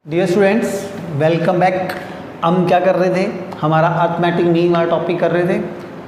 Dear students, welcome back. हम क्या कर रहे थे? हमारा अर्थमेटिक मीन वाला टॉपिक कर रहे थे।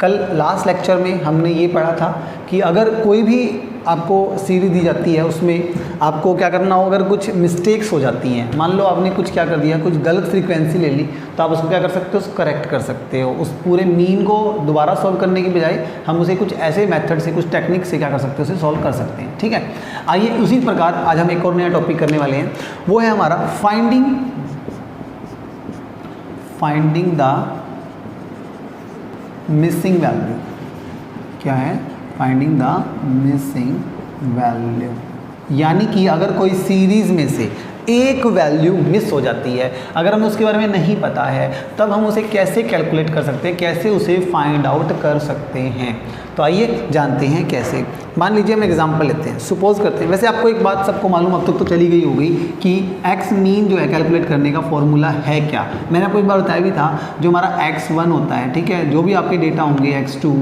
कल लास्ट लेक्चर में हमने ये पढ़ा था कि अगर कोई भी आपको सीरीज दी जाती है उसमें आपको क्या करना हो, अगर कुछ मिस्टेक्स हो जाती हैं, मान लो आपने कुछ क्या कर दिया, कुछ गलत फ्रीक्वेंसी ले ली, तो आप उसको क्या कर सकते हो, उसको करेक्ट कर सकते हो। उस पूरे मीन को दोबारा सॉल्व करने की बजाय हम उसे कुछ ऐसे मेथड से, कुछ टेक्निक से क्या कर सकते हैं, उसे सॉल्व कर सकते हैं। ठीक है, आइए उसी प्रकार आज हम एक और नया टॉपिक करने वाले हैं। वो है हमारा फाइंडिंग द मिसिंग वैल्यू। क्या है? फाइंडिंग द मिसिंग वैल्यू, यानी कि अगर कोई सीरीज में से एक वैल्यू मिस हो जाती है, अगर हमें उसके बारे में नहीं पता है, तब हम उसे कैसे कैलकुलेट कर सकते हैं, कैसे उसे फाइंड आउट कर सकते हैं। तो आइए जानते हैं कैसे। मान लीजिए हम एग्जांपल लेते हैं, सपोज करते हैं। वैसे आपको एक बात सबको मालूम अब तक तो चली गई होगी कि एक्स मीन जो है कैलकुलेट करने का फॉर्मूला है क्या। मैंने आपको एक बार बताया भी था, जो हमारा x1 होता है, ठीक है, जो भी आपके डेटा होंगे x2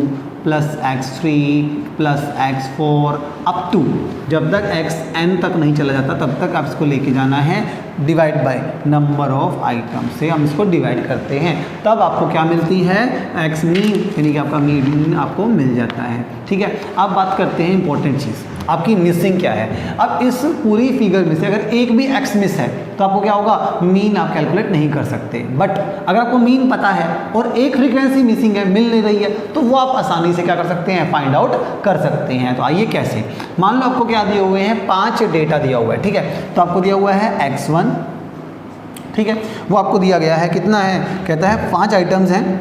plus x3 plus x4 up to, जब तक xn तक नहीं चला जाता तब तक आप इसको लेके जाना है divide by number of item से। हम इसको डिवाइड करते हैं, तब आपको क्या मिलती है? x मीन, यानी कि आपका मीन आपको मिल जाता है। ठीक है, अब बात करते हैं इंपॉर्टेंट चीज़, आपकी मिसिंग क्या है। अब इस पूरी फिगर में से अगर एक भी x मिस है तो आपको क्या होगा? मीन आप कैलकुलेट नहीं कर सकते। बट अगर आपको मीन पता है और एक फ्रीक्वेंसी मिसिंग है, मिल नहीं रही है, तो वो आप आसानी से क्या कर सकते हैं? फाइंड आउट कर सकते हैं। तो आइए कैसे। मान लो आपको क्या दिए हुए हैं? 5 डेटा दिया हुआ है। ठीक है, तो आपको दिया हुआ है x1, ठीक है, वो आपको दिया गया है, कितना है? कहता है 5 आइटम्स हैं,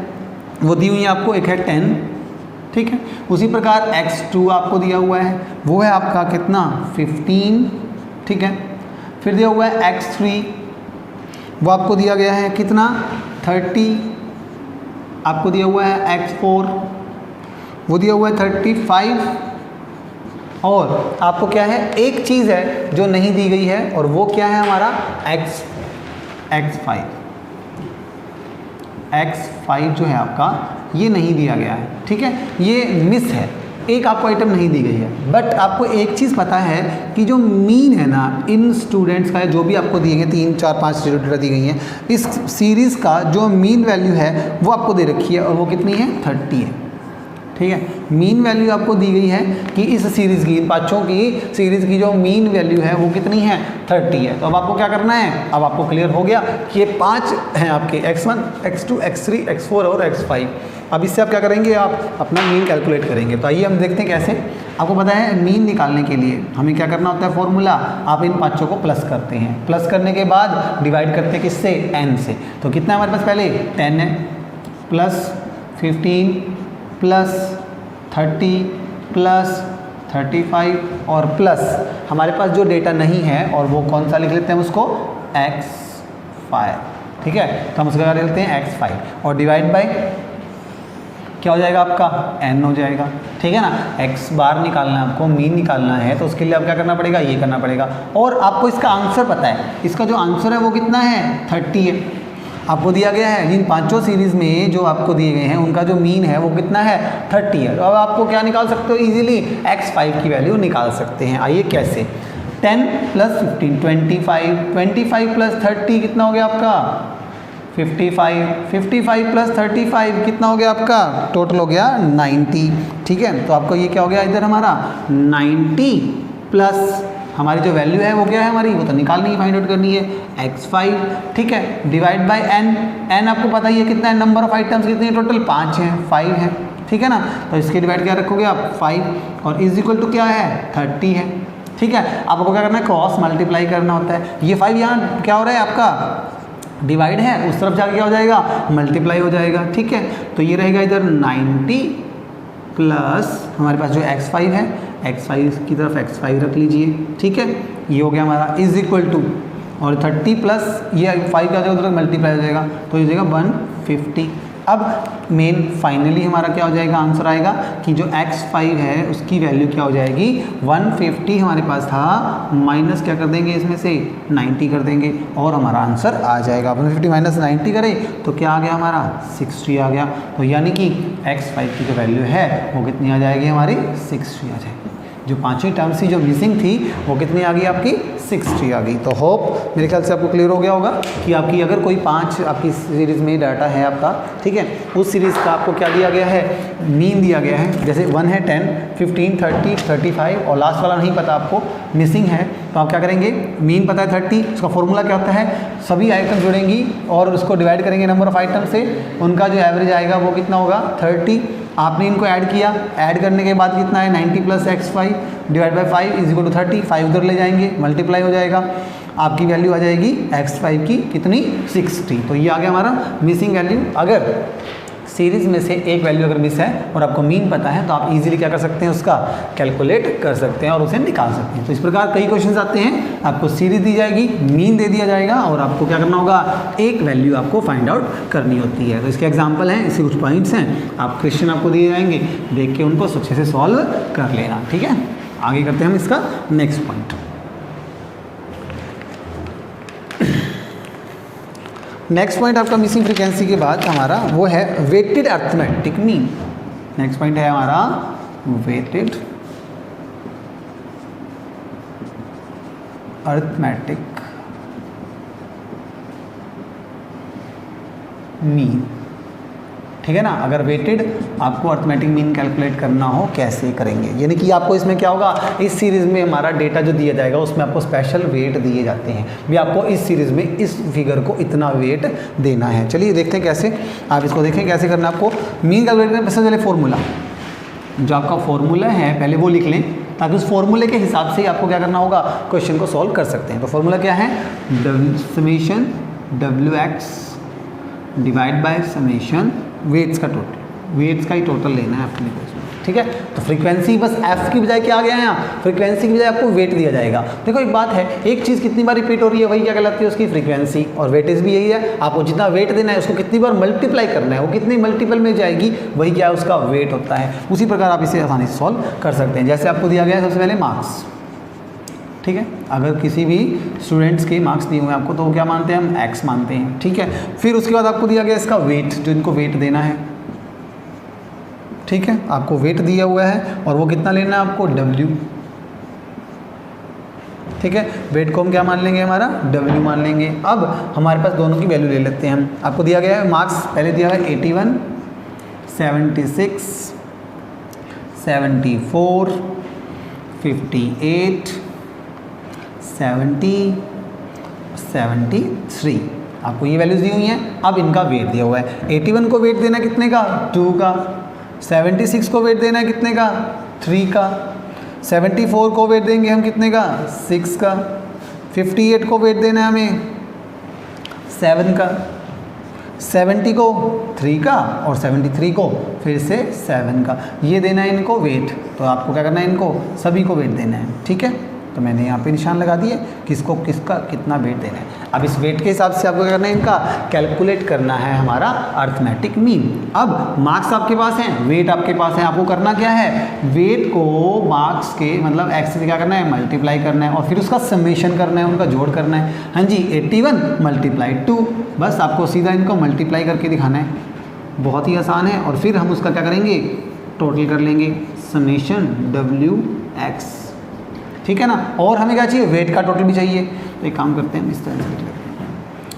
वो दी हुई है आपको, एक है 10, ठीक है। उसी प्रकार x2 आपको दिया हुआ है, वो है आपका कितना? 15, ठीक है। फिर दिया हुआ है x3, वो आपको दिया गया है कितना? 30। आपको दिया हुआ है x4, वो दिया हुआ है 35। और आपको क्या है? एक चीज़ है जो नहीं दी गई है, और वो क्या है हमारा? x5 जो है आपका, ये नहीं दिया गया है। ठीक है, ये मिस है, एक आपको आइटम नहीं दी गई है। बट आपको एक चीज़ पता है कि जो मीन है ना इन स्टूडेंट्स का, जो भी आपको दिए गए 3 4 5 डेटा दी गई हैं, इस सीरीज़ का जो मीन वैल्यू है वो आपको दे रखी है, और वो कितनी है? 30 है। ठीक है, मीन वैल्यू आपको दी गई है कि इस सीरीज़ की, इन पाँचों की सीरीज़ की जो मीन वैल्यू है वो कितनी है? 30 है। तो अब आपको क्या करना है? अब आपको क्लियर हो गया कि ये 5 हैं आपके, x1 x2 x3 x4 और x5। अब इससे आप क्या करेंगे? आप अपना मीन कैलकुलेट करेंगे। तो आइए हम देखते हैं कैसे। आपको पता है मीन निकालने के लिए हमें क्या करना होता है? फॉर्मूला, आप इन पाँचों को प्लस करते हैं, प्लस करने के बाद डिवाइड करते हैं किससे? n से। तो कितना हमारे पास? पहले 10 है, प्लस 15 प्लस 30 प्लस 35 और प्लस हमारे पास जो डेटा नहीं है, और वो कौन सा लिख लेते हैं उसको? x5। ठीक है, तो हम उसका क्या लिखते हैं? x5, और डिवाइड बाय क्या हो जाएगा आपका? n हो जाएगा। ठीक है ना, x बार निकालना है आपको, मीन निकालना है, तो उसके लिए अब क्या करना पड़ेगा? ये करना पड़ेगा। और आपको इसका आंसर पता है, इसका जो आंसर है वो कितना है? 30 है। आपको दिया गया है इन पांचों सीरीज में जो आपको दिए गए हैं उनका जो मीन है वो कितना है? 30 है। अब आपको क्या निकाल सकते हो? इजीली x5 की वैल्यू निकाल सकते हैं। आइए कैसे। 10 प्लस 15 25, 25 प्लस 30 कितना हो गया आपका? 55, 55 प्लस 35 कितना हो गया आपका? टोटल हो गया 90। ठीक है, तो आपको ये क्या हो गया इधर हमारा? 90 प्लस हमारी जो वैल्यू है वो क्या है हमारी? वो तो निकालनी है, फाइंड आउट करनी है, x5। ठीक है, डिवाइड बाय n आपको पता ही है कितना है? नंबर ऑफ आइटम्स कितने हैं टोटल? 5 हैं, 5 है। ठीक है ना, तो इसके डिवाइड क्या रखोगे आप? 5, और इज इक्वल टू क्या है? 30 है। ठीक है, आपको क्या करना है? क्रॉस मल्टीप्लाई करना होता है। ये 5 यहाँ क्या हो रहा है आपका? डिवाइड है, उस तरफ जाके क्या हो जाएगा? मल्टीप्लाई हो जाएगा। ठीक है, तो ये रहेगा इधर 90 प्लस हमारे पास जो x5 है, x5 की तरफ x5 रख लीजिए। ठीक है, ये हो गया हमारा इज इक्वल टू, और 30 प्लस ये 5 का उधर मल्टीप्लाई हो जाएगा, तो ये हो जाएगा 150। अब मेन फाइनली हमारा क्या हो जाएगा? आंसर आएगा कि जो x5 है उसकी वैल्यू क्या हो जाएगी? 150 हमारे पास था, माइनस क्या कर देंगे इसमें से? 90 कर देंगे, और हमारा आंसर आ जाएगा। 150 माइनस 90 करें तो क्या आ गया हमारा? 60 आ गया। तो यानी कि x5 की जो वैल्यू है वो कितनी आ जाएगी हमारी? 60 आ जाएगी। जो पांचवी टर्म्स थी जो मिसिंग थी वो कितनी आ गई आपकी 60 आ गई। तो होप मेरे ख्याल से आपको क्लियर हो गया होगा कि आपकी अगर कोई 5 आपकी सीरीज़ में डाटा है आपका, ठीक है, उस सीरीज़ का आपको क्या दिया गया है, मीन दिया गया है। जैसे 1 है 10, 15, 30, 35 और लास्ट वाला नहीं पता आपको, मिसिंग है, तो आप क्या करेंगे, मीन पता है 30, उसका फॉर्मूला क्या होता है, सभी आइटम जुड़ेंगी और उसको डिवाइड करेंगे नंबर ऑफ आइटम से, उनका जो एवरेज आएगा वो कितना होगा 30। आपने इनको ऐड किया, ऐड करने के बाद कितना है 90 + x5 डिवाइड बाई 5 = 30, 5 उधर ले जाएंगे, मल्टीप्लाई हो जाएगा, आपकी वैल्यू आ जाएगी x5 की कितनी 60। तो ये आ गया हमारा मिसिंग वैल्यू। अगर सीरीज़ में से एक वैल्यू अगर मिस है और आपको मीन पता है तो आप इजीली क्या कर सकते हैं, उसका कैलकुलेट कर सकते हैं और उसे निकाल सकते हैं। तो इस प्रकार कई क्वेश्चंस आते हैं, आपको सीरीज दी जाएगी, मीन दे दिया जाएगा और आपको क्या करना होगा, एक वैल्यू आपको फाइंड आउट करनी होती है। तो इसके एग्जाम्पल हैं, इसके कुछ पॉइंट्स हैं, आप क्वेश्चन आपको दिए जाएंगे, देख के उनको अच्छे से सॉल्व कर लेना, ठीक है। आगे करते हैं हम इसका नेक्स्ट पॉइंट। नेक्स्ट पॉइंट आपका मिसिंग फ्रीक्वेंसी के बाद हमारा वो है weighted arithmetic mean. Next point है हमारा वेटेड अर्थमेटिक मीन, ठीक है ना। अगर वेटेड आपको अर्थमेटिक मीन कैलकुलेट करना हो कैसे करेंगे, यानी कि आपको इसमें क्या होगा, इस सीरीज़ में हमारा डेटा जो दिया जाएगा उसमें आपको स्पेशल वेट दिए जाते हैं, भी आपको इस सीरीज़ में इस फिगर को इतना वेट देना है। चलिए देखते हैं कैसे, आप इसको देखें कैसे करना है आपको मीन कैलकुलेट करने। सबसे पहले फॉर्मूला, जो आपका फॉर्मूला है पहले वो लिख लें, ताकि उस फॉर्मूले के हिसाब से ही आपको क्या करना होगा, क्वेश्चन को सॉल्व कर सकते हैं। तो फॉर्मूला क्या है, summation WX divide by summation weights का टोटल, वेट्स का ही टोटल लेना है अपने को इसमें, ठीक है। तो फ्रीक्वेंसी बस f की बजाय क्या आ गया है यहाँ, फ्रीक्वेंसी की बजाय आपको वेट दिया जाएगा। देखो एक बात है, एक चीज़ कितनी बार रिपीट हो रही है वही क्या कहलाती है, उसकी फ्रीक्वेंसी, और वेटेज भी यही है, आपको जितना वेट देना है उसको कितनी बार मल्टीप्लाई करना है, वो कितनी मल्टीपल में जाएगी वही क्या है उसका वेट होता है। उसी प्रकार आप इसे आसानी से सॉल्व कर सकते हैं। जैसे आपको दिया गया है सबसे पहले मार्क्स, ठीक है, अगर किसी भी स्टूडेंट्स के मार्क्स दिए हुए हैं आपको तो वो क्या मानते हैं, हम x मानते हैं, ठीक है। फिर उसके बाद आपको दिया गया इसका वेट, जो इनको वेट देना है, ठीक है, आपको वेट दिया हुआ है और वो कितना लेना है आपको W, ठीक है। वेट को हम क्या मान लेंगे, हमारा W मान लेंगे। अब हमारे पास दोनों की वैल्यू ले लेते हैं हम। आपको दिया गया है मार्क्स, पहले दिया है 81, 76, 74, 58, 70, 73, आपको ये वैल्यूज दी हुई हैं। अब इनका वेट दिया हुआ है, 81 को वेट देना कितने का, 2 का, 76 को वेट देना है कितने का, 3 का, 74 को वेट देंगे हम कितने का, 6 का, 58 को वेट देना है हमें 7 का, 70 को 3 का और 73 को फिर से 7 का, ये देना है इनको वेट। तो आपको क्या करना है, इनको सभी को वेट देना है, ठीक है। तो मैंने यहाँ पे निशान लगा दिए, किसको किसका कितना वेट देना है। अब इस वेट के हिसाब से आपको क्या करना है, इनका कैलकुलेट करना है हमारा अर्थमेटिक मीन। अब मार्क्स आपके पास हैं, वेट आपके पास है, आपको करना क्या है, वेट को मार्क्स के मतलब x से क्या करना है, मल्टीप्लाई करना है और फिर उसका समेशन करना है, उनका जोड़ करना है। हाँ जी, 81 × 2, बस आपको सीधा इनको मल्टीप्लाई करके दिखाना है, बहुत ही आसान है। और फिर हम उसका क्या करेंगे, टोटल कर लेंगे, समेशन WX, ठीक है ना। और हमें क्या चाहिए, वेट का टोटल भी चाहिए। तो एक काम करते हैं, हम इस तरह से लिख लेते हैं,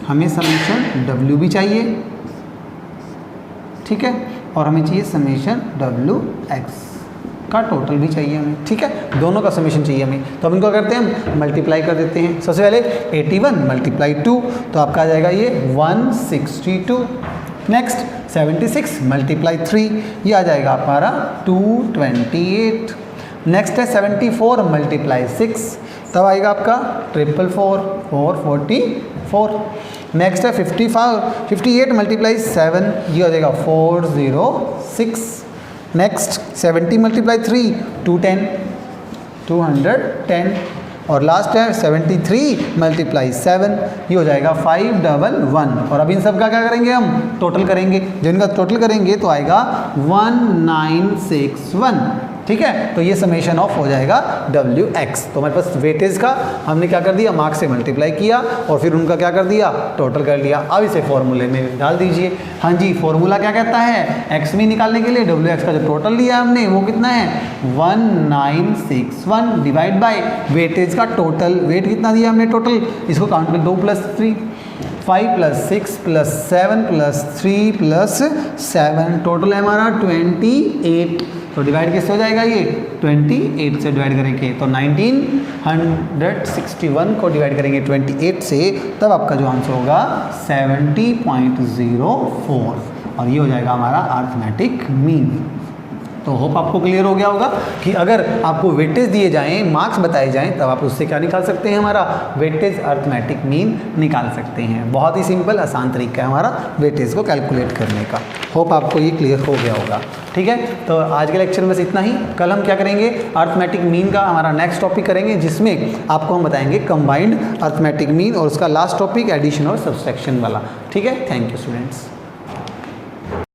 हमें समेशन W भी चाहिए, ठीक है, और हमें चाहिए समेशन WX का टोटल भी चाहिए हमें, ठीक है, दोनों का समेशन चाहिए हमें। तो हम इनको करते हैं, हम मल्टीप्लाई कर देते हैं। सबसे पहले 81 × 2, तो आपका आ जाएगा ये 162। नेक्स्ट 76 × 3, ये आ जाएगा हमारा 228। नेक्स्ट है 74 × 6, तब आएगा आपका 444, 444। नेक्स्ट है 58 × 7, ये हो जाएगा 406। नेक्स्ट 70 × 3, 210, 210। और लास्ट है 73 × 7, ये हो जाएगा 511। और अब इन सब का क्या करेंगे, हम टोटल करेंगे। जब इनका टोटल करेंगे तो आएगा 1961, ठीक है। तो ये समेशन ऑफ हो जाएगा WX। तो हमारे पास वेटेज का हमने क्या कर दिया, मार्क्स से मल्टीप्लाई किया और फिर उनका क्या कर दिया, टोटल कर लिया। अब इसे फॉर्मूले में डाल दीजिए। हाँ जी, फॉर्मूला क्या कहता है, एक्स मीन निकालने के लिए WX का जो टोटल लिया हमने वो कितना है 1961 डिवाइड बाय वेटेज का टोटल, वेट कितना दिया हमने टोटल, इसको काउंट कर 2 + 3 5 + 6 + 7 + 3 + 7 टोटल है हमारा 28। तो डिवाइड किससे हो जाएगा, ये 28 से डिवाइड करेंगे तो 1961 को डिवाइड करेंगे 28 से, तब आपका जो आंसर होगा 70.04 और ये हो जाएगा हमारा अर्थमेटिक मीन। तो होप आपको क्लियर हो गया होगा कि अगर आपको वेटेज दिए जाएं, मार्क्स बताए जाएं, तब आप उससे क्या निकाल सकते हैं, हमारा वेटेज अर्थमेटिक मीन निकाल सकते हैं। बहुत ही सिंपल आसान तरीका है हमारा वेटेज को कैलकुलेट करने का। होप आपको ये क्लियर हो गया होगा। ठीक है, तो आज के लेक्चर में बस इतना ही। कल हम क्या करेंगे, अर्थमेटिक मीन का हमारा नेक्स्ट टॉपिक करेंगे, जिसमें आपको हम बताएंगे कंबाइंड अर्थमेटिक मीन और उसका लास्ट टॉपिक एडिशन और सब्सट्रैक्शन वाला। ठीक है, थैंक यू स्टूडेंट्स।